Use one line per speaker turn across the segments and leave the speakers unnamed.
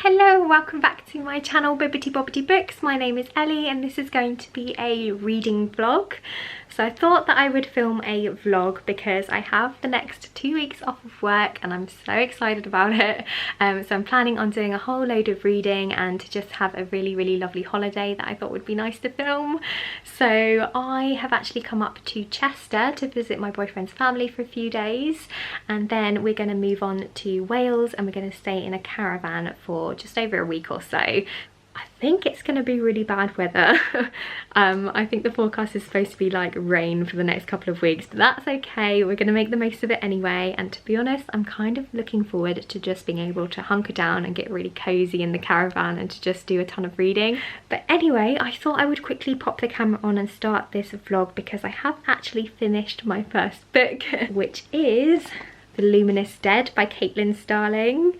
Hello, welcome back to my channel Bibbidi Bobbidi Books. My name is Ellie and this is going to be a reading vlog. So I thought that I would film a vlog because I have the next 2 weeks off of work and I'm so excited about it. So I'm planning on doing a whole load of reading and to just have a really lovely holiday that I thought would be nice to film. So I have actually come up to Chester to visit my boyfriend's family for a few days, and then we're going to move on to Wales and we're going to stay in a caravan for just over a week or so. I think it's going to be really bad weather. I think the forecast is supposed to be like rain for the next couple of weeks, but that's okay. We're going to make the most of it anyway, and to be honest, I'm kind of looking forward to just being able to hunker down and get really cozy in the caravan and to just do a ton of reading. But anyway, I thought I would quickly pop the camera on and start this vlog because I have actually finished my first book, which is The Luminous Dead by Starling.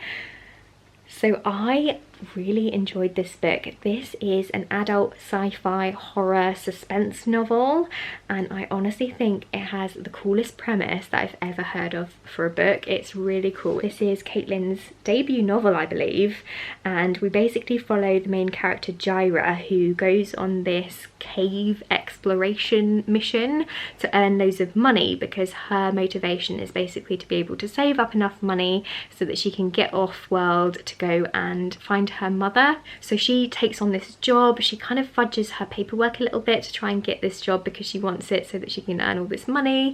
So I really enjoyed this book. This is an adult sci-fi horror suspense novel, and I honestly think it has the coolest premise that I've ever heard of for a book. It's really cool. This is Caitlin's debut novel, I believe, and we basically follow the main character Gyra, who goes on this cave exploration mission to earn loads of money because her motivation is basically to be able to save up enough money so that she can get off world to go and find her mother. So she takes on this job. She kind of fudges her paperwork a little bit to try and get this job because she wants it so that she can earn all this money,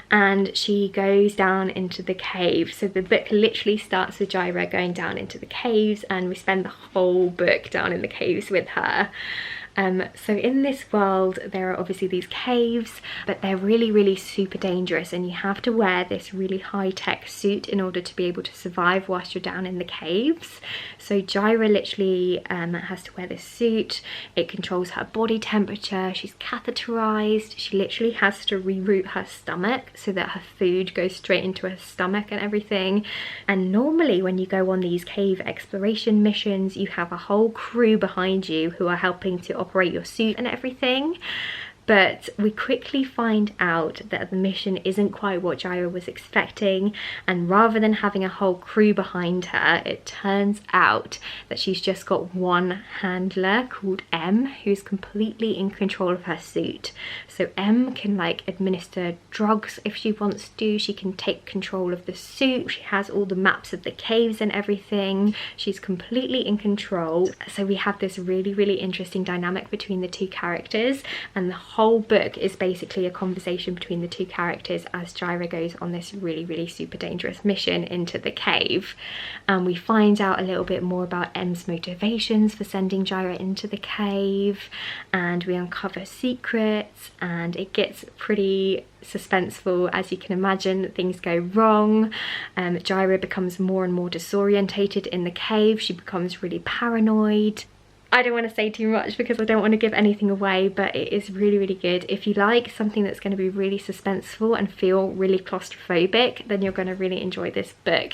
and she goes down into the cave. So the book literally starts with Gyra going down into the caves, and we spend the whole book down in the caves with her. So in this world there are obviously these caves, but they're really super dangerous, and you have to wear this really high-tech suit in order to be able to survive whilst you're down in the caves. So Gyra literally has to wear this suit. It controls her body temperature. She's catheterized. She literally has to reroute her stomach so that her food goes straight into her stomach and everything. And normally when you go on these cave exploration missions, you have a whole crew behind you who are helping to operate your suit and everything. But we quickly find out that the mission isn't quite what Gyra was expecting, and rather than having a whole crew behind her, it turns out that she's just got one handler called M, who's completely in control of her suit. So M can like administer drugs if she wants to, she can take control of the suit, she has all the maps of the caves and everything, she's completely in control. So we have this really interesting dynamic between the two characters, and the whole book is basically a conversation between the two characters as Gyra goes on this really super dangerous mission into the cave. And we find out a little bit more about M's motivations for sending Gyra into the cave, and we uncover secrets, and it gets pretty suspenseful. As you can imagine, things go wrong. Gyra becomes more and more disorientated in the cave. She becomes really paranoid. I don't want to say too much because I don't want to give anything away, but it is really good. If you like something that's going to be really suspenseful and feel really claustrophobic, then you're going to really enjoy this book.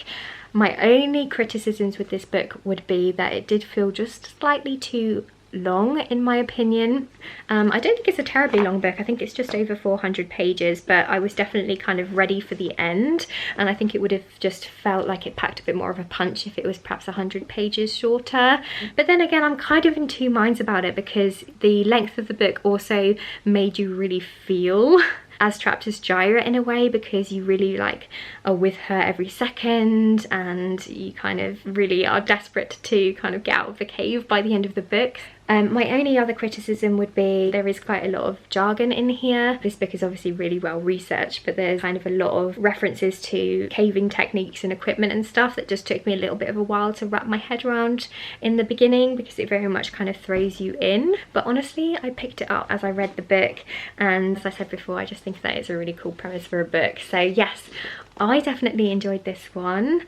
My only criticisms with this book would be that it did feel just slightly too long in my opinion. I don't think it's a terribly long book. I think it's just over 400 pages, but I was definitely kind of ready for the end, and I think it would have just felt like it packed a bit more of a punch if it was perhaps 100 pages shorter. But then again, I'm kind of in two minds about it because the length of the book also made you really feel as trapped as Gyra in a way, because you really like are with her every second and you kind of really are desperate to kind of get out of the cave by the end of the book. My only other criticism would be there is quite a lot of jargon in here. This book is obviously really well researched, but there's kind of a lot of references to caving techniques and equipment and stuff that just took me a little bit of a while to wrap my head around in the beginning because it very much kind of throws you in. But honestly, I picked it up as I read the book, and as I said before, I just think that it's a really cool premise for a book. So yes, I definitely enjoyed this one.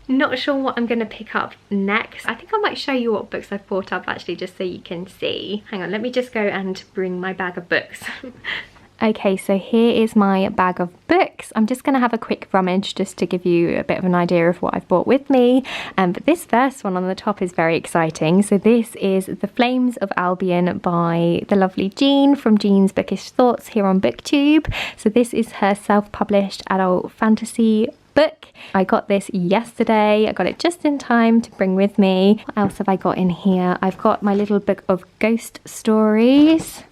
Not sure what I'm going to pick up next. I think I might show you what books I've brought up actually, just so you can see. Hang on, let me just go and bring my bag of books. Okay, so here is my bag of books. I'm just going to have a quick rummage just to give you a bit of an idea of what I've brought with me. But this first one on the top is very exciting. So this is The Flames of Albiyon by the lovely Jean from Jean's Bookish Thoughts here on BookTube. So this is her self-published adult fantasy book. I got this yesterday. I got it just in time to bring with me. What else have I got in here? I've got my little book of ghost stories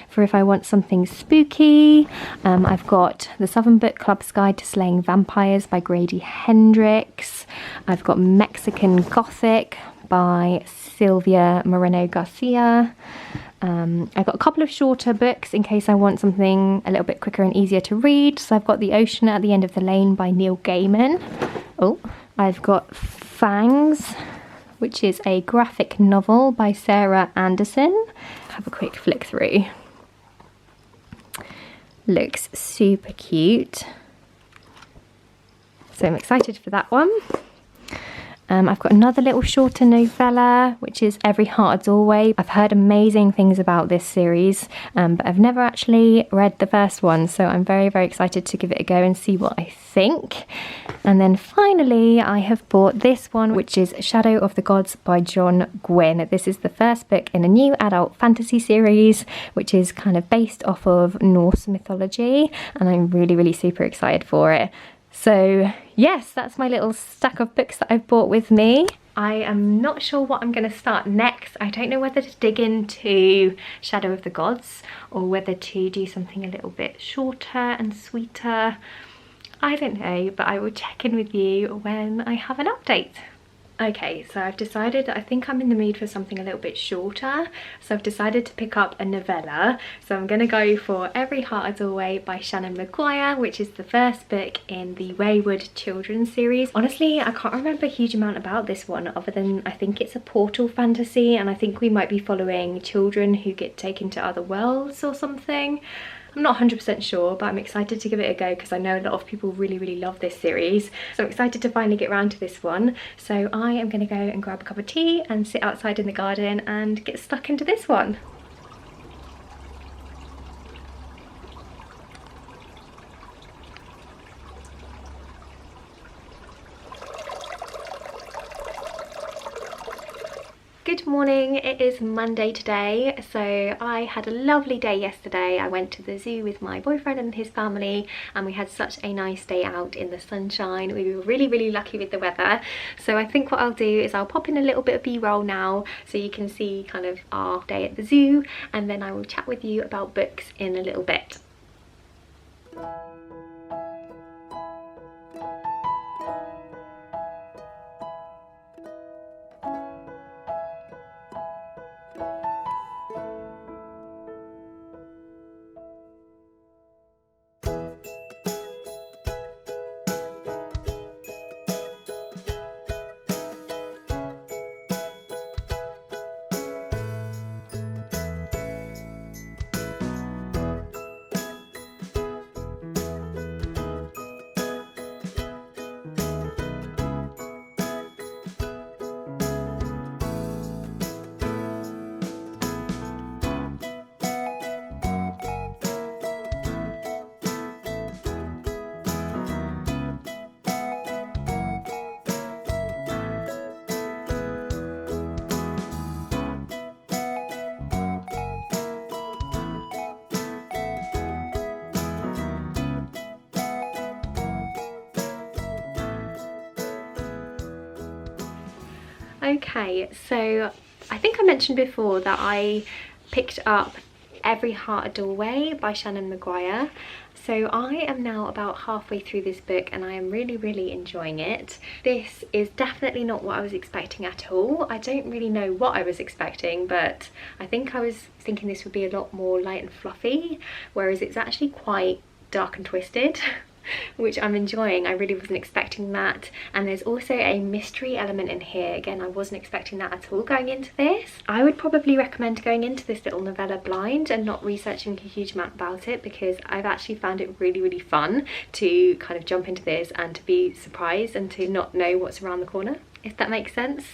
for if I want something spooky. I've got the Southern Book Club's Guide to Slaying Vampires by Grady Hendrix. I've got Mexican Gothic by Silvia Moreno Garcia. I've got a couple of shorter books in case I want something a little bit quicker and easier to read. So I've got The Ocean at the End of the Lane by Neil Gaiman. Oh, I've got Fangs, which is a graphic novel by Sarah Anderson. Have a quick flick through. Looks super cute. So I'm excited for that one. I've got another little shorter novella, which is Every Heart a Doorway. I've heard amazing things about this series, but I've never actually read the first one, so I'm very, very excited to give it a go and see what I think. And then finally, I have bought this one, which is Shadow of the Gods by John Gwynne. This is the first book in a new adult fantasy series, which is kind of based off of Norse mythology, and I'm really, really super excited for it. So yes, that's my little stack of books that I've bought with me. I am not sure what I'm going to start next. I don't know whether to dig into Shadow of the Gods or whether to do something a little bit shorter and sweeter. I don't know, but I will check in with you when I have an update. Okay, so I've decided, I think I'm in the mood for something a little bit shorter, so I've decided to pick up a novella. So I'm going to go for Every Heart a Doorway by Seanan McGuire, which is the first book in the Wayward Children series. Honestly, I can't remember a huge amount about this one other than I think it's a portal fantasy, and I think we might be following children who get taken to other worlds or something. I'm not 100% sure, but I'm excited to give it a go because I know a lot of people really, really love this series. So I'm excited to finally get around to this one. So I am going to go and grab a cup of tea and sit outside in the garden and get stuck into this one. Good morning, it is Monday today. So I had a lovely day yesterday. I went to the zoo with my boyfriend and his family, and we had such a nice day out in the sunshine. We were really, really lucky with the weather. So I think what I'll do is I'll pop in a little bit of B-roll now so you can see kind of our day at the zoo, and then I will chat with you about books in a little bit. Okay, so I think I mentioned before that I picked up Every Heart a Doorway by Seanan McGuire. So I am now about halfway through this book and I am really, really enjoying it. This is definitely not what I was expecting at all. I don't really know what I was expecting, but I think I was thinking this would be a lot more light and fluffy, whereas it's actually quite dark and twisted. Which I'm enjoying. I really wasn't expecting that, and there's also a mystery element in here. Again, I wasn't expecting that at all going into this. I would probably recommend going into this little novella blind and not researching a huge amount about it, because I've actually found it really, really fun to kind of jump into this and to be surprised and to not know what's around the corner, if that makes sense.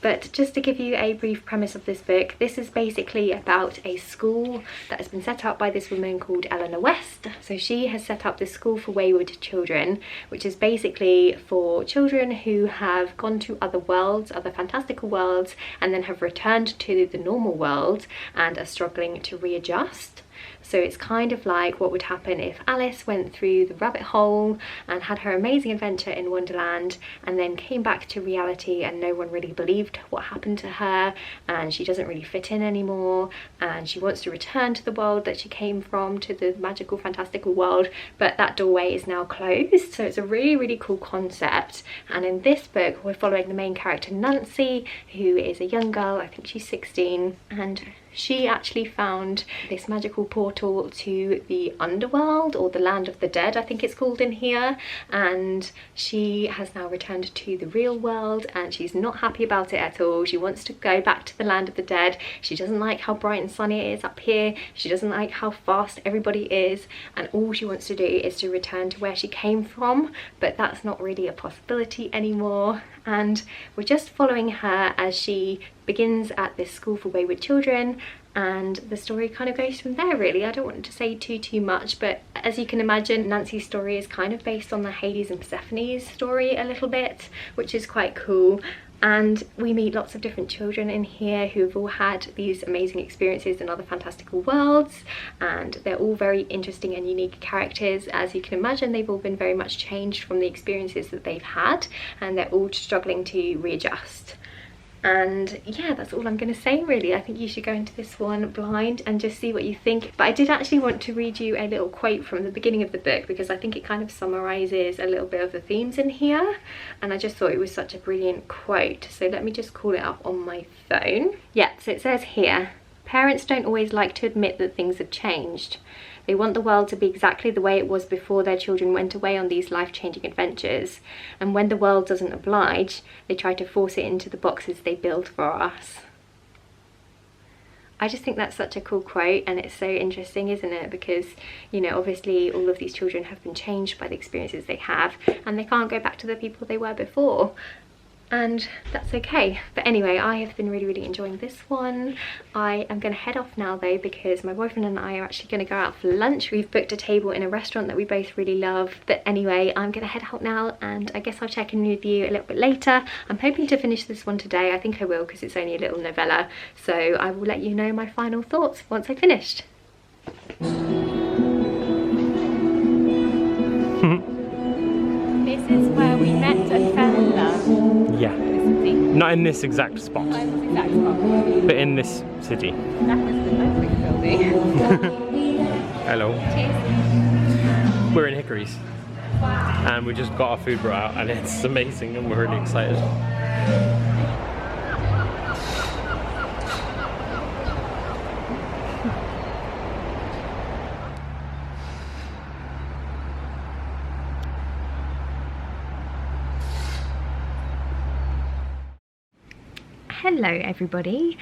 But just to give you a brief premise of this book, this is basically about a school that has been set up by this woman called Eleanor West. So she has set up this school for wayward children, which is basically for children who have gone to other worlds, other fantastical worlds, and then have returned to the normal world and are struggling to readjust. So it's kind of like what would happen if Alice went through the rabbit hole and had her amazing adventure in Wonderland and then came back to reality and no one really believed what happened to her, and she doesn't really fit in anymore, and she wants to return to the world that she came from, to the magical fantastical world, but that doorway is now closed. So it's a really cool concept. And in this book we're following the main character Nancy, who is a young girl, I think she's 16, and she actually found this magical portal to the underworld, or the land of the dead I think it's called in here, and she has now returned to the real world and she's not happy about it at all. She wants to go back to the land of the dead. She doesn't like how bright and sunny it is up here, she doesn't like how fast everybody is, and all she wants to do is to return to where she came from, but that's not really a possibility anymore. And we're just following her as she begins at this school for wayward children, and the story kind of goes from there really. I don't want to say too much, but as you can imagine, Nancy's story is kind of based on the Hades and Persephone's story a little bit, which is quite cool. And we meet lots of different children in here who've all had these amazing experiences in other fantastical worlds, and they're all very interesting and unique characters. As you can imagine, they've all been very much changed from the experiences that they've had, and they're all struggling to readjust. And yeah, that's all I'm going to say really. I think you should go into this one blind and just see what you think. But I did actually want to read you a little quote from the beginning of the book, because I think it kind of summarises a little bit of the themes in here, and I just thought it was such a brilliant quote. So let me just call it up on my phone. Yeah, so it says here, "Parents don't always like to admit that things have changed. They want the world to be exactly the way it was before their children went away on these life-changing adventures. And when the world doesn't oblige, they try to force it into the boxes they build for us." I just think that's such a cool quote, and it's so interesting, isn't it? Because, you know, obviously all of these children have been changed by the experiences they have, and they can't go back to the people they were before. And that's okay. But anyway, I have been really enjoying this one. I am going to head off now though, because my boyfriend and I are actually going to go out for lunch. We've booked a table in a restaurant that we both really love. But anyway, I'm going to head out now, and I guess I'll check in with you a little bit later. I'm hoping to finish this one today. I think I will, because it's only a little novella. So I will let you know my final thoughts once I've finished. This is where we met and fell in love.
Yeah. Not in this exact spot.
Not in this exact spot.
But in this city.
That is the perfect building.
Hello.
Cheers.
We're in Hickory's. Wow. And we just got our food brought out, and it's amazing, and we're really excited.
Hello everybody.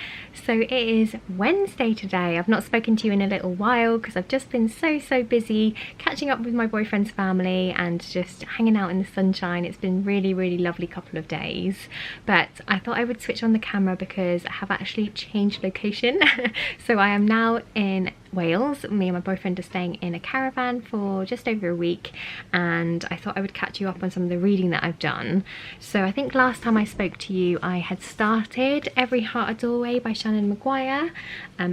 So it is Wednesday today. I've not spoken to you in a little while because I've just been so busy catching up with my boyfriend's family and just hanging out in the sunshine. It's been really lovely couple of days, but I thought I would switch on the camera because I have actually changed location. So I am now in Wales. Me and my boyfriend are staying in a caravan for just over a week, and I thought I would catch you up on some of the reading that I've done. So I think last time I spoke to you I had started Every Heart a Doorway by Seanan McGuire.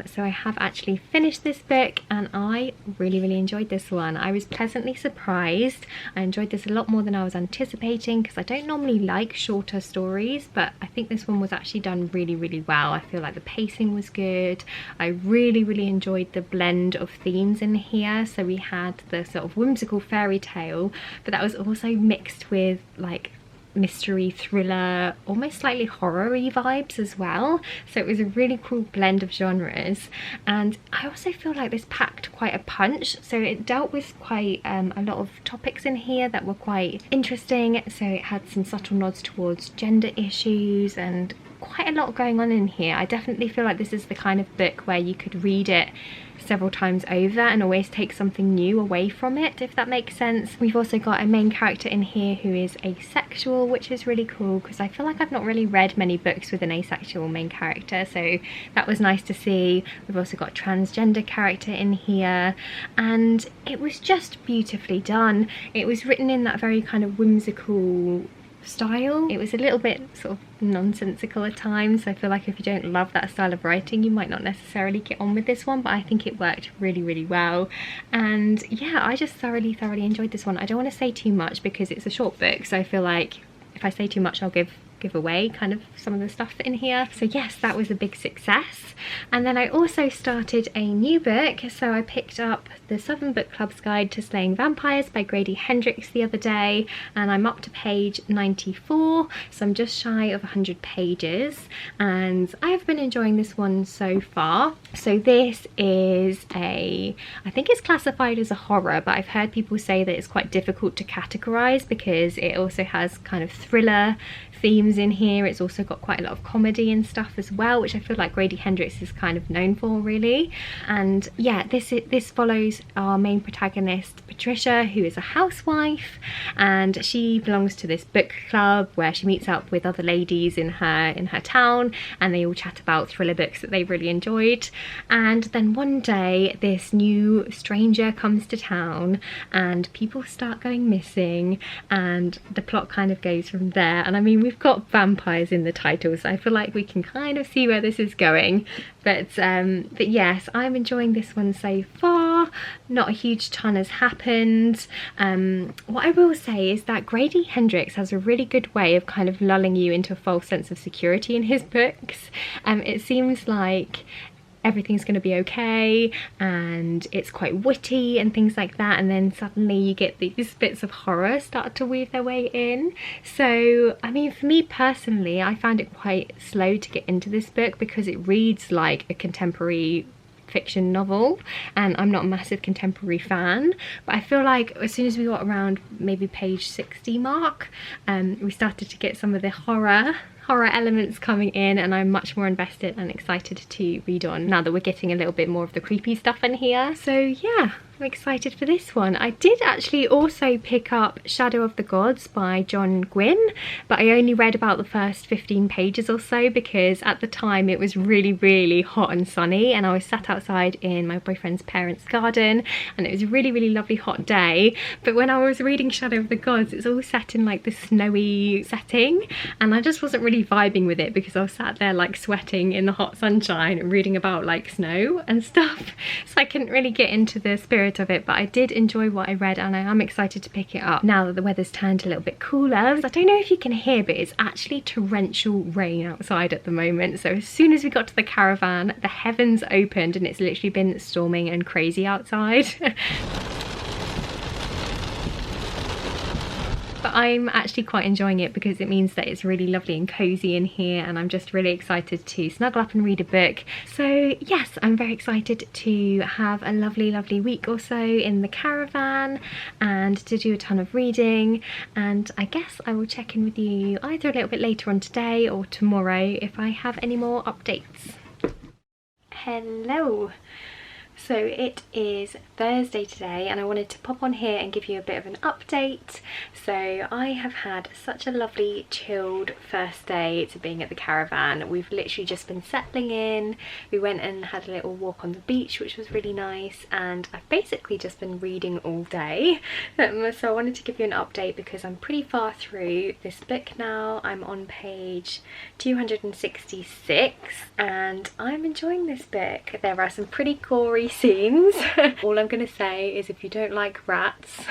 So I have actually finished this book, and I really enjoyed this one. I was pleasantly surprised. I enjoyed this a lot more than I was anticipating, because I don't normally like shorter stories, but I think this one was actually done really well. I feel like the pacing was good. I really enjoyed the blend of themes in here. So we had the sort of whimsical fairy tale, but that was also mixed with like mystery, thriller, almost slightly horror-y vibes as well. So it was a really cool blend of genres, and I also feel like this packed quite a punch. So it dealt with quite a lot of topics in here that were quite interesting. So it had some subtle nods towards gender issues and quite a lot going on in here. I definitely feel like this is the kind of book where you could read it several times over and always take something new away from it, if that makes sense. We've also got a main character in here who is asexual, which is really cool because I feel like I've not really read many books with an asexual main character, so that was nice to see. We've also got a transgender character in here, and it was just beautifully done. It was written in that very kind of whimsical style. It was a little bit sort of nonsensical at times, so I feel like if you don't love that style of writing you might not necessarily get on with this one, but I think it worked really well. And yeah, I just thoroughly enjoyed this one. I don't want to say too much because it's a short book, so I feel like if I say too much I'll give away kind of some of the stuff in here. So yes, that was a big success. And then I also started a new book, so I picked up the Southern Book Club's Guide to Slaying Vampires by Grady Hendrix the other day, and I'm up to page 94, so I'm just shy of 100 pages, and I have been enjoying this one so far. So this is I think it's classified as a horror, but I've heard people say that it's quite difficult to categorize because it also has kind of thriller themes in here. It's also got quite a lot of comedy and stuff as well, which I feel like Grady Hendrix is kind of known for, really. And yeah, this follows our main protagonist Patricia, who is a housewife, and she belongs to this book club where she meets up with other ladies in her town, and they all chat about thriller books that they've really enjoyed. And then one day this new stranger comes to town and people start going missing, and the plot kind of goes from there. And I mean, we've got vampires in the title, so I feel like we can kind of see where this is going. But yes, I'm enjoying this one so far. Not a huge ton has happened. What I will say is that Grady Hendrix has a really good way of kind of lulling you into a false sense of security in his books. It seems like everything's going to be okay and it's quite witty and things like that, and then suddenly you get these bits of horror start to weave their way in. So I mean, for me personally, I found it quite slow to get into this book because it reads like a contemporary fiction novel, and I'm not a massive contemporary fan, but I feel like as soon as we got around maybe page 60 mark, we started to get some of the horror elements coming in, and I'm much more invested and excited to read on now that we're getting a little bit more of the creepy stuff in here. So yeah, I'm excited for this one. I did actually also pick up Shadow of the Gods by John Gwynne, but I only read about the first 15 pages or so because at the time it was really hot and sunny, and I was sat outside in my boyfriend's parents' garden, and it was a really lovely hot day. But when I was reading Shadow of the Gods, it's all set in like this snowy setting, and I just wasn't really vibing with it because I was sat there like sweating in the hot sunshine and reading about like snow and stuff, so I couldn't really get into the spirit of it. But I did enjoy what I read, and I am excited to pick it up now that the weather's turned a little bit cooler. I don't know if you can hear, but it's actually torrential rain outside at the moment. So as soon as we got to the caravan, the heavens opened and it's literally been storming and crazy outside. But I'm actually quite enjoying it because it means that it's really lovely and cozy in here, and I'm just really excited to snuggle up and read a book. So yes, I'm very excited to have a lovely week or so in the caravan and to do a ton of reading, and I guess I will check in with you either a little bit later on today or tomorrow if I have any more updates. Hello! So it is Thursday today, and I wanted to pop on here and give you a bit of an update. So I have had such a lovely chilled first day to being at the caravan. We've literally just been settling in. We went and had a little walk on the beach, which was really nice, and I've basically just been reading all day. So I wanted to give you an update because I'm pretty far through this book now. I'm on page 266 and I'm enjoying this book. There are some pretty gory scenes. All I'm gonna say is if you don't like rats,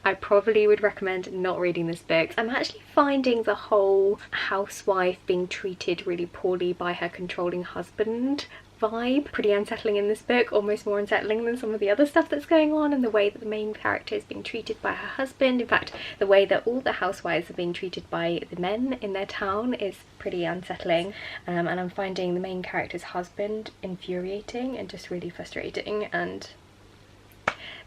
I probably would recommend not reading this book. I'm actually finding the whole housewife being treated really poorly by her controlling husband vibe pretty unsettling in this book, almost more unsettling than some of the other stuff that's going on, and the way that the main character is being treated by her husband. In fact, the way that all the housewives are being treated by the men in their town is pretty unsettling, and I'm finding the main character's husband infuriating and just really frustrating, and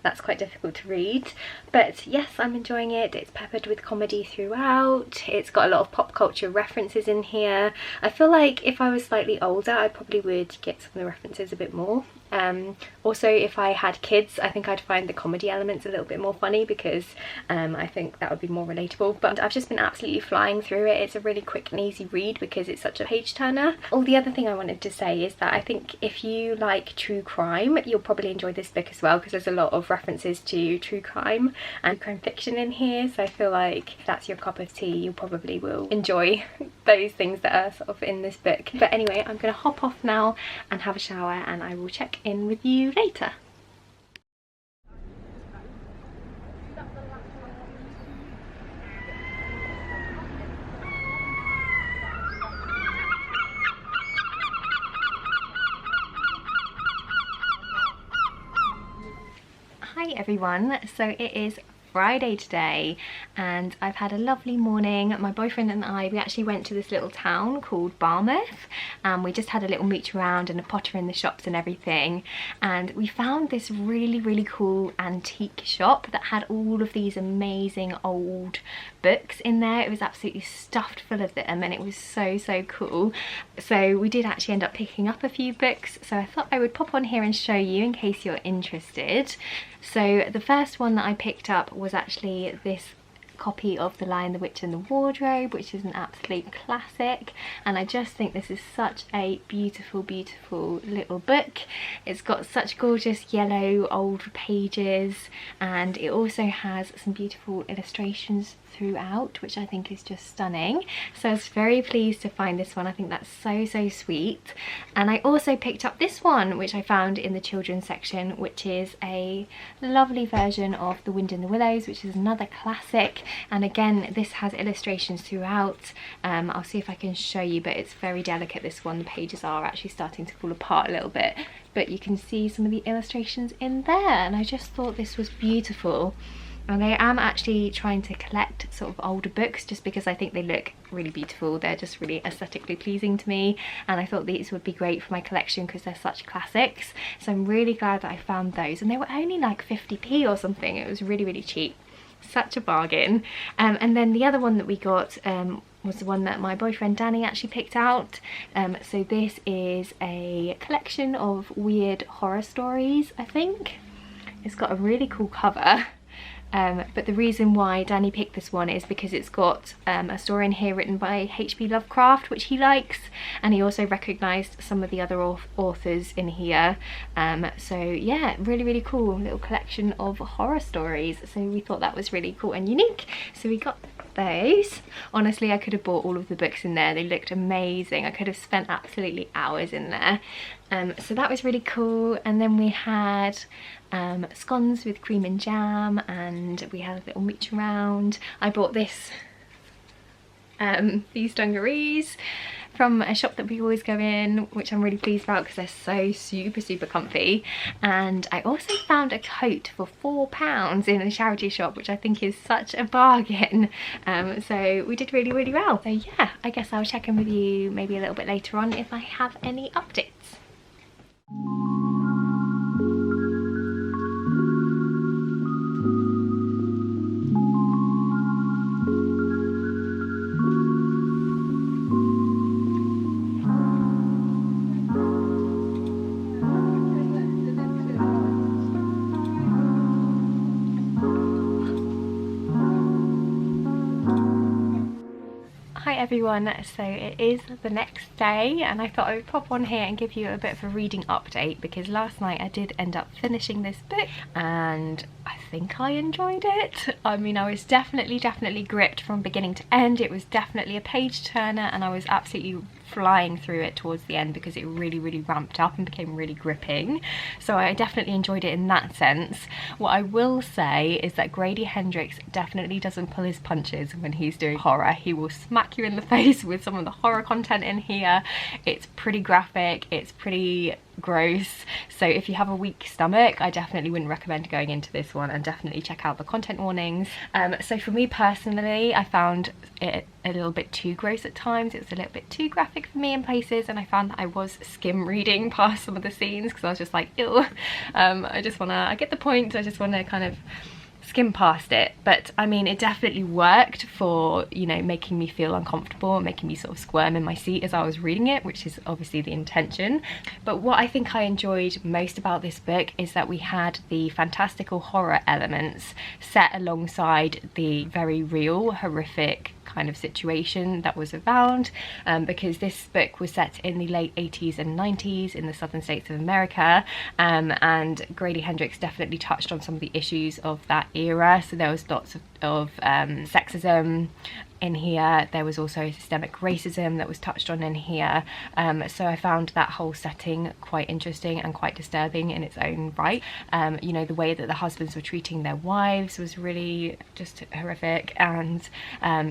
that's quite difficult to read. But yes, I'm enjoying it. It's peppered with comedy throughout. It's got a lot of pop culture references in here. I feel like if I was slightly older I probably would get some of the references a bit more, Also, if I had kids, I think I'd find the comedy elements a little bit more funny, because I think that would be more relatable. But I've just been absolutely flying through it. It's a really quick and easy read because it's such a page turner. Oh, the other thing I wanted to say is that I think if you like true crime, you'll probably enjoy this book as well, because there's a lot of references to true crime and crime fiction in here. So I feel like if that's your cup of tea, you probably will enjoy those things that are sort of in this book. But anyway, I'm gonna hop off now and have a shower, and I will check in with you later. Hi everyone, so it is Friday today and I've had a lovely morning. My boyfriend and I, we actually went to this little town called Barmouth, and we just had a little mooch around and a potter in the shops and everything, and we found this really cool antique shop that had all of these amazing old books in there. It was absolutely stuffed full of them and it was so cool. So we did actually end up picking up a few books, so I thought I would pop on here and show you in case you're interested. So the first one that I picked up was actually this copy of The Lion, the Witch and the Wardrobe, which is an absolute classic, and I just think this is such a beautiful little book. It's got such gorgeous yellow old pages, and it also has some beautiful illustrations throughout, which I think is just stunning. So I was very pleased to find this one. I think that's so sweet. And I also picked up this one, which I found in the children's section, which is a lovely version of The Wind in the Willows, which is another classic, and again this has illustrations throughout. I'll see if I can show you, but it's very delicate, this one. The pages are actually starting to fall apart a little bit, but you can see some of the illustrations in there, and I just thought this was beautiful. And I am actually trying to collect sort of older books just because I think they look really beautiful. They're just really aesthetically pleasing to me, and I thought these would be great for my collection because they're such classics. So I'm really glad that I found those, and they were only like 50p or something. It was really cheap. Such a bargain. And then the other one that we got was the one that my boyfriend Danny actually picked out. So this is a collection of weird horror stories, I think. It's got a really cool cover. But the reason why Danny picked this one is because it's got a story in here written by H.P. Lovecraft, which he likes, and he also recognised some of the other authors in here. So yeah, really cool little collection of horror stories. So we thought that was really cool and unique, so we got those. Honestly, I could have bought all of the books in there. They looked amazing. I could have spent absolutely hours in there. So that was really cool. And then we had scones with cream and jam, and we had a little mooch around. I bought this these dungarees from a shop that we always go in, which I'm really pleased about because they're so super comfy. And I also found a coat for £4 in a charity shop, which I think is such a bargain. So we did really well. So yeah, I guess I'll check in with you maybe a little bit later on if I have any updates. Hi everyone, so it is the next day and I thought I would pop on here and give you a bit of a reading update, because last night I did end up finishing this book and I think I enjoyed it. I mean, I was definitely gripped from beginning to end. It was definitely a page turner and I was absolutely flying through it towards the end because it really ramped up and became really gripping. So I definitely enjoyed it in that sense. What I will say is that Grady Hendrix definitely doesn't pull his punches when he's doing horror. He will smack you in the face with some of the horror content in here. It's pretty graphic, it's pretty gross, so if you have a weak stomach, I definitely wouldn't recommend going into this one, and definitely check out the content warnings. So for me personally, I found it a little bit too gross at times. It was a little bit too graphic for me in places, and I found that I was skim reading past some of the scenes because I was just like, ew. I get the point, I just want to kind of skim past it, but I mean it definitely worked for, you know, making me feel uncomfortable, making me sort of squirm in my seat as I was reading it, which is obviously the intention. But what I think I enjoyed most about this book is that we had the fantastical horror elements set alongside the very real, horrific kind of situation that was around, because this book was set in the late 80s and 90s in the southern states of America, and Grady Hendrix definitely touched on some of the issues of that era. So there was lots of sexism in here. There was also systemic racism that was touched on in here, so I found that whole setting quite interesting and quite disturbing in its own right. You know, the way that the husbands were treating their wives was really just horrific, and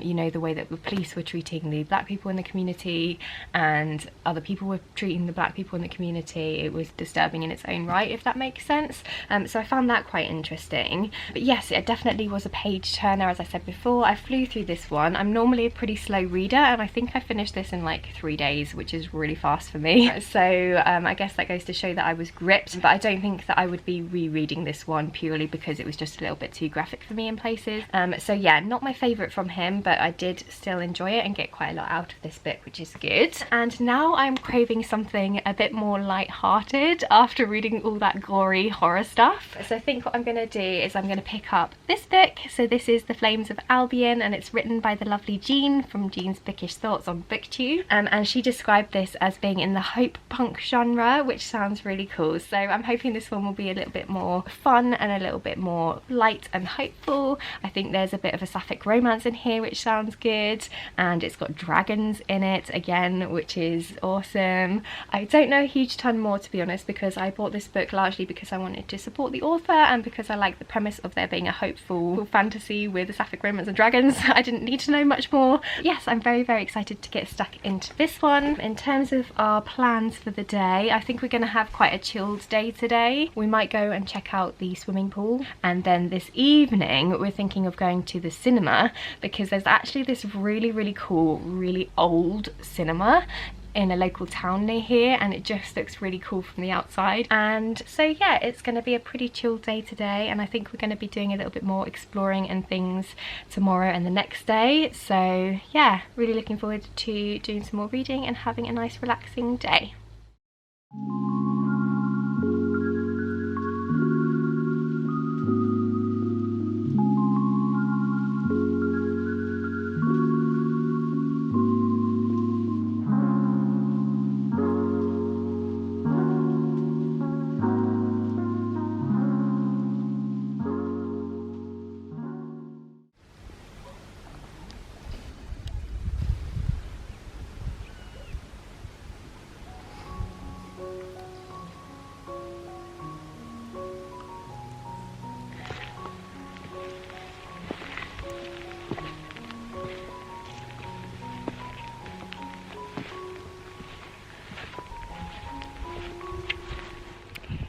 you know, the way that the police were treating the black people in the community and other people were treating the black people in the community, it was disturbing in its own right, if that makes sense. So I found that quite interesting. But yes, it definitely was a page turner. As I said before, I flew through this one. I'm normally a pretty slow reader, and I think I finished this in like 3 days, which is really fast for me. So I guess that goes to show that I was gripped, but I don't think that I would be rereading this one purely because it was just a little bit too graphic for me in places. So yeah, not my favourite from him, but I did still enjoy it and get quite a lot out of this book, which is good. And now I'm craving something a bit more light-hearted after reading all that gory horror stuff. So I think what I'm going to do is I'm going to pick up this book. So this is The Flames of Albiyon, and it's written by the lovely Jean from Jean's Bookish Thoughts on BookTube, and she described this as being in the hope punk genre, which sounds really cool. So I'm hoping this one will be a little bit more fun and a little bit more light and hopeful. I think there's a bit of a sapphic romance in here, which sounds good, and it's got dragons in it again, which is awesome. I don't know a huge ton more, to be honest, because I bought this book largely because I wanted to support the author and because I like the premise of there being a hopeful fantasy with a sapphic romance and dragons. I didn't need to know much more. Yes, I'm very, very excited to get stuck into this one. In terms of our plans for the day, I think we're going to have quite a chilled day today. We might go and check out the swimming pool, and then this evening we're thinking of going to the cinema, because there's actually this really, really cool, really old cinema in a local town near here, and it just looks really cool from the outside. And so yeah, it's going to be a pretty chill day today, and I think we're going to be doing a little bit more exploring and things tomorrow and the next day. So yeah, really looking forward to doing some more reading and having a nice relaxing day.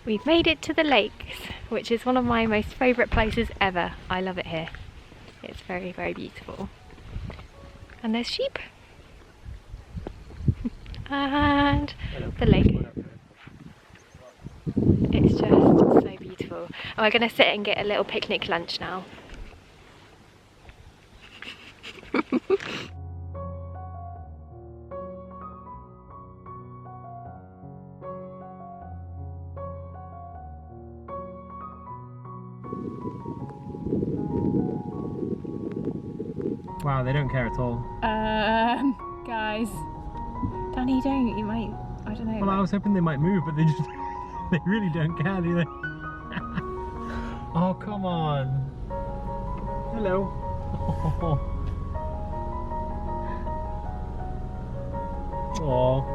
We've made it to the lakes, which is one of my most favourite places ever. I love it here. It's very, very beautiful. And there's sheep. And the lake. It's just so beautiful. And we're going to sit and get a little picnic lunch now.
Wow, they don't care at all.
Guys. Danny, don't. You might, I don't know.
Well, I was hoping they might move, but they just, they really don't care, do they? Oh, come on. Hello. Oh.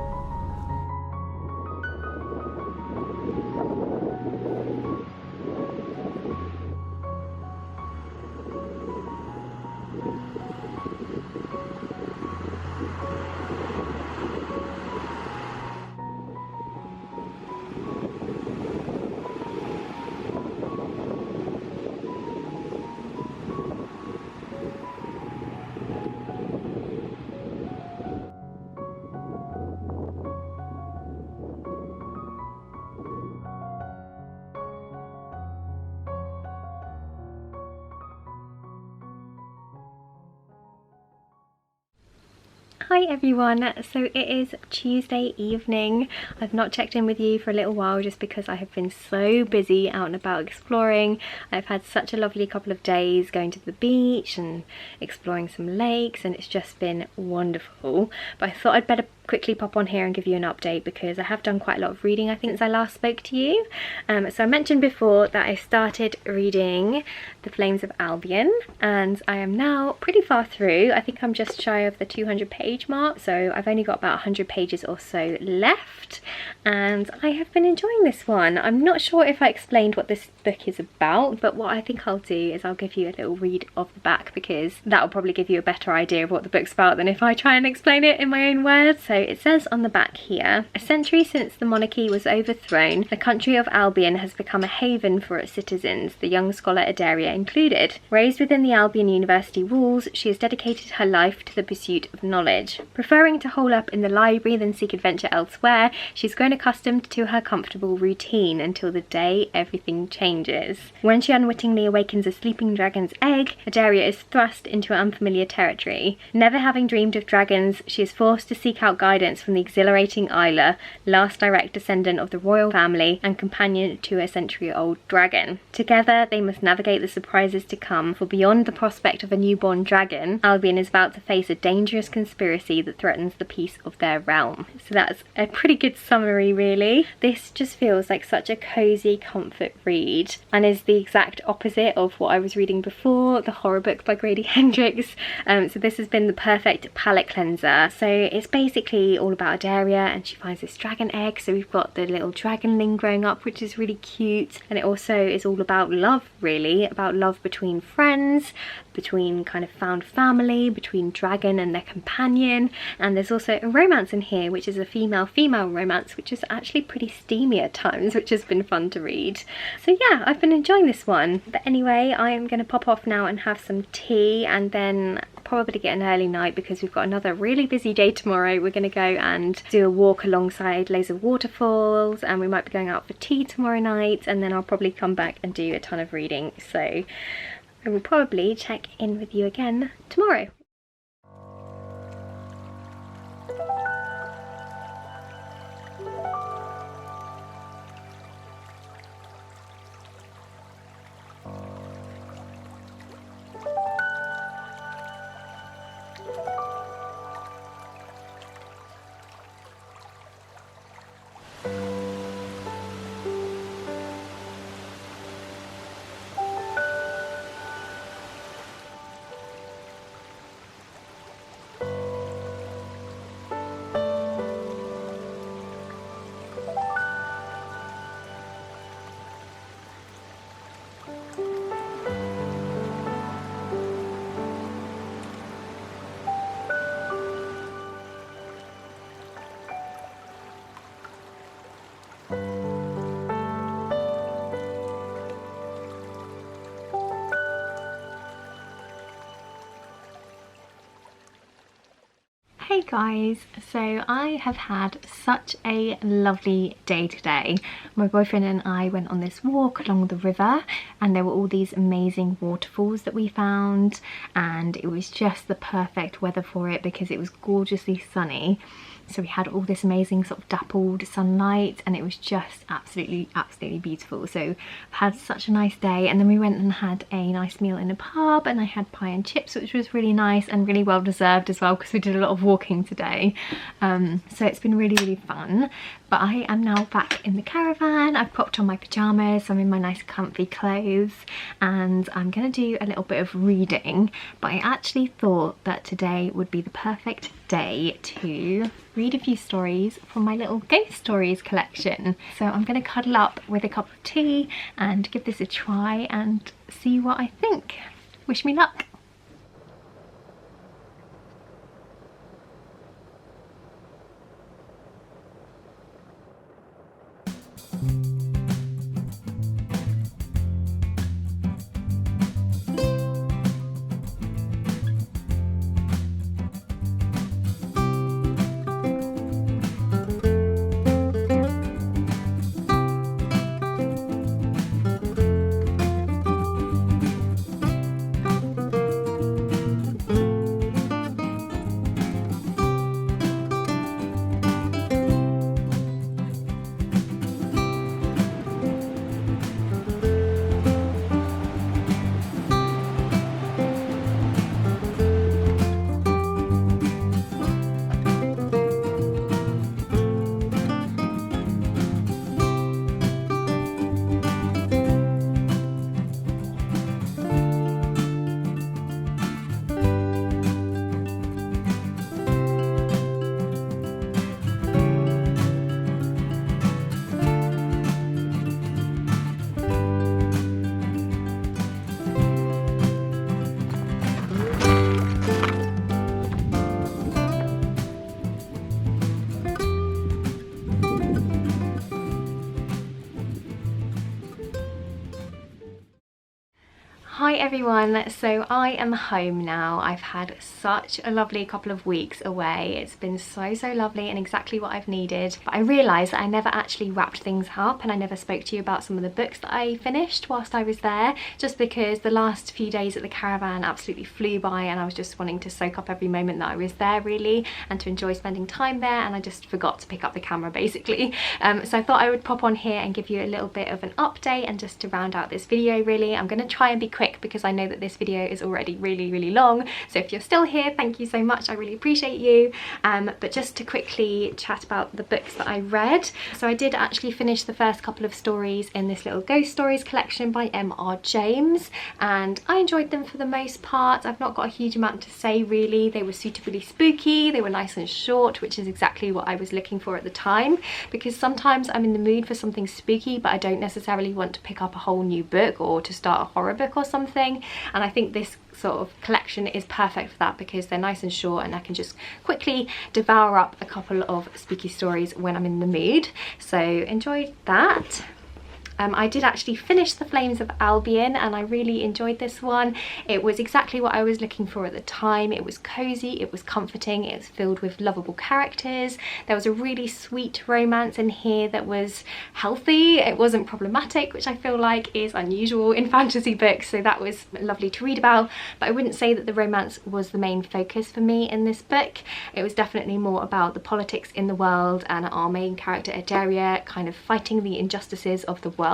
Hi everyone, so it is Tuesday evening. I've not checked in with you for a little while just because I have been so busy out and about exploring. I've had such a lovely couple of days going to the beach and exploring some lakes, and it's just been wonderful. But I thought I'd better quickly pop on here and give you an update because I have done quite a lot of reading I think since I last spoke to you. So I mentioned before that I started reading The Flames of Albiyon and I am now pretty far through. I think I'm just shy of the 200 page mark, so I've only got about 100 pages or so left and I have been enjoying this one. I'm not sure if I explained what this book is about, but what I think I'll do is I'll give you a little read of the back because that will probably give you a better idea of what the book's about than if I try and explain it in my own words. So it says on the back here, a century since the monarchy was overthrown, the country of Albiyon has become a haven for its citizens, the young scholar Adaria included. Raised within the Albiyon University walls, she has dedicated her life to the pursuit of knowledge. Preferring to hole up in the library than seek adventure elsewhere, she's grown accustomed to her comfortable routine until the day everything changes. When she unwittingly awakens a sleeping dragon's egg, Adaria is thrust into unfamiliar territory. Never having dreamed of dragons, she is forced to seek out guidance from the exhilarating Isla, last direct descendant of the royal family and companion to a century-old dragon. Together, they must navigate the surprises to come, for beyond the prospect of a newborn dragon, Albiyon is about to face a dangerous conspiracy that threatens the peace of their realm. So that's a pretty good summary, really. This just feels like such a cozy comfort read and is the exact opposite of what I was reading before, the horror book by Grady Hendrix. So this has been the perfect palate cleanser. So it's basically all about Adaria and she finds this dragon egg, so we've got the little dragonling growing up, which is really cute, and it also is all about love, really, about love between friends, between kind of found family, between dragon and their companion, and there's also a romance in here which is a female-female romance, which is actually pretty steamy at times, which has been fun to read. So yeah, I've been enjoying this one. But anyway, I am going to pop off now and have some tea and then probably get an early night because we've got another really busy day tomorrow. We're going to go and do a walk alongside loads of waterfalls and we might be going out for tea tomorrow night, and then I'll probably come back and do a ton of reading. So I will probably check in with you again tomorrow. Hey guys, so I have had such a lovely day today. My boyfriend and I went on this walk along the river and there were all these amazing waterfalls that we found, and it was just the perfect weather for it because it was gorgeously sunny. So we had all this amazing sort of dappled sunlight and it was just absolutely beautiful. So I've had such a nice day, and then we went and had a nice meal in a pub and I had pie and chips, which was really nice and really well deserved as well because we did a lot of walking today. So it's been really fun. But I am now back in the caravan. I've popped on my pyjamas, I'm in my nice comfy clothes and I'm gonna do a little bit of reading, but I actually thought that today would be the perfect day to read a few stories from my little ghost stories collection. So I'm gonna cuddle up with a cup of tea and give this a try and see what I think. Wish me luck. Hi everyone, so I am home now. I've had such a lovely couple of weeks away. It's been so lovely and exactly what I've needed. But I realised that I never actually wrapped things up and I never spoke to you about some of the books that I finished whilst I was there, just because the last few days at the Caravan absolutely flew by and I was just wanting to soak up every moment that I was there really and to enjoy spending time there, and I just forgot to pick up the camera basically. So I thought I would pop on here and give you a little bit of an update and just to round out this video really. I'm going to try and be quick because I know that this video is already really long, so if you're still here, thank you so much, I really appreciate you. But just to quickly chat about the books that I read. So I did actually finish the first couple of stories in this little ghost stories collection by M.R. James, and I enjoyed them for the most part. I've not got a huge amount to say really. They were suitably spooky, they were nice and short, which is exactly what I was looking for at the time, because sometimes I'm in the mood for something spooky but I don't necessarily want to pick up a whole new book or to start a horror book or something, and I think this sort of collection is perfect for that because they're nice and short and I can just quickly devour up a couple of spooky stories when I'm in the mood. So enjoyed that. I did actually finish The Flames of Albiyon and I really enjoyed this one. It was exactly what I was looking for at the time. It was cozy, it was comforting, it was filled with lovable characters. There was a really sweet romance in here that was healthy. It wasn't problematic, which I feel like is unusual in fantasy books, so that was lovely to read about. But I wouldn't say that the romance was the main focus for me in this book. It was definitely more about the politics in the world and our main character Adaria kind of fighting the injustices of the world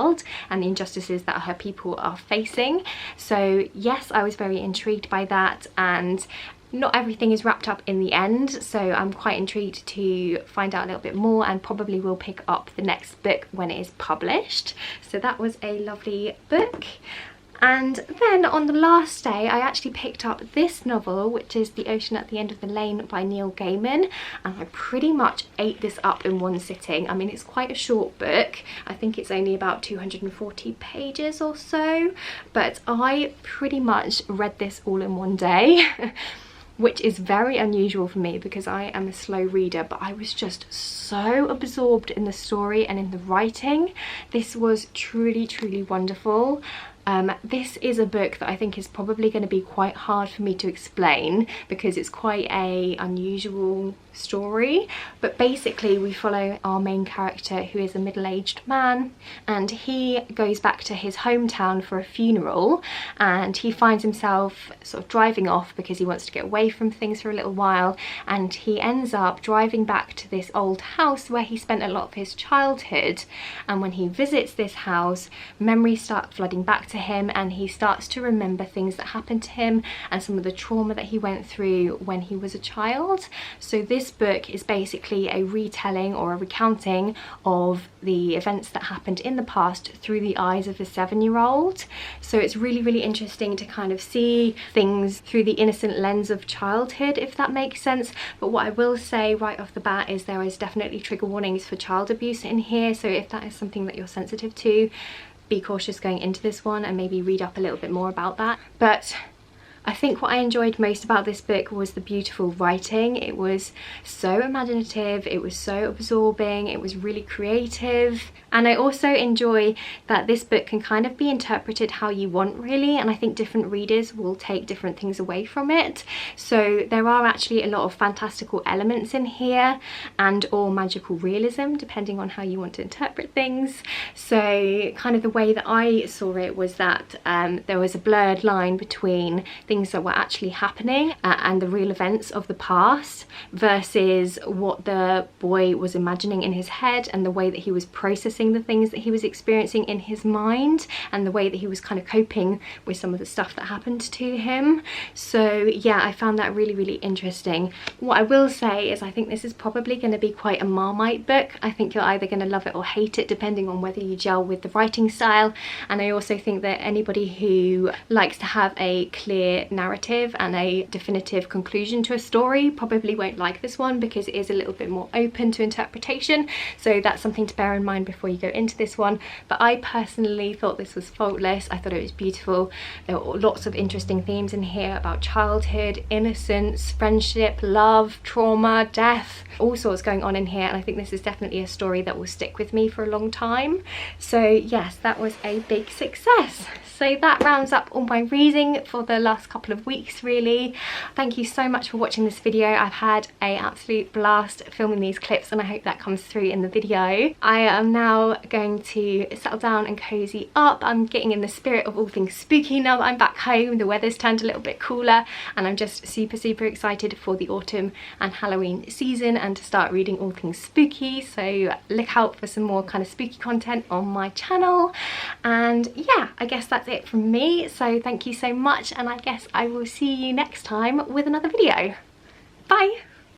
and the injustices that her people are facing. So yes, I was very intrigued by that, and not everything is wrapped up in the end, so I'm quite intrigued to find out a little bit more and probably will pick up the next book when it is published. So that was a lovely book. And then on the last day I actually picked up this novel, which is The Ocean at the End of the Lane by Neil Gaiman, and I pretty much ate this up in one sitting. I mean, it's quite a short book, I think it's only about 240 pages or so, but I pretty much read this all in one day. Which is very unusual for me because I am a slow reader, but I was just so absorbed in the story and in the writing. This was truly wonderful. This is a book that I think is probably going to be quite hard for me to explain because it's quite a unusual story, but basically we follow our main character, who is a middle-aged man, and he goes back to his hometown for a funeral, and he finds himself sort of driving off because he wants to get away from things for a little while, and he ends up driving back to this old house where he spent a lot of his childhood. And when he visits this house, memories start flooding back to him and he starts to remember things that happened to him and some of the trauma that he went through when he was a child. So this book is basically a retelling or a recounting of the events that happened in the past through the eyes of a 7-year-old. So it's really interesting to kind of see things through the innocent lens of childhood, if that makes sense. But what I will say right off the bat is there is definitely trigger warnings for child abuse in here, so if that is something that you're sensitive to, be cautious going into this one and maybe read up a little bit more about that. But I think what I enjoyed most about this book was the beautiful writing. It was so imaginative, it was so absorbing, it was really creative. And I also enjoy that this book can kind of be interpreted how you want really, and I think different readers will take different things away from it. So there are actually a lot of fantastical elements in here and or magical realism, depending on how you want to interpret things. So kind of the way that I saw it was that there was a blurred line between things that were actually happening and the real events of the past versus what the boy was imagining in his head and the way that he was processing the things that he was experiencing in his mind and the way that he was kind of coping with some of the stuff that happened to him. So yeah, I found that really interesting. What I will say is I think this is probably going to be quite a Marmite book. I think you're either going to love it or hate it depending on whether you gel with the writing style, and I also think that anybody who likes to have a clear narrative and a definitive conclusion to a story probably won't like this one because it is a little bit more open to interpretation. So that's something to bear in mind before you go into this one. But I personally thought this was faultless. I thought it was beautiful. There were lots of interesting themes in here about childhood, innocence, friendship, love, trauma, death, all sorts going on in here, and I think this is definitely a story that will stick with me for a long time. So yes, that was a big success. so that rounds up all my reading for the last couple of weeks really. Thank you so much for watching this video. I've had an absolute blast filming these clips and I hope that comes through in the video. I am now going to settle down and cozy up. I'm getting in the spirit of all things spooky now that I'm back home. The weather's turned a little bit cooler and I'm just super excited for the autumn and Halloween season and to start reading all things spooky. So look out for some more kind of spooky content on my channel. And yeah, I guess that's it from me. So thank you so much and I guess I will see you next time with another video. Bye!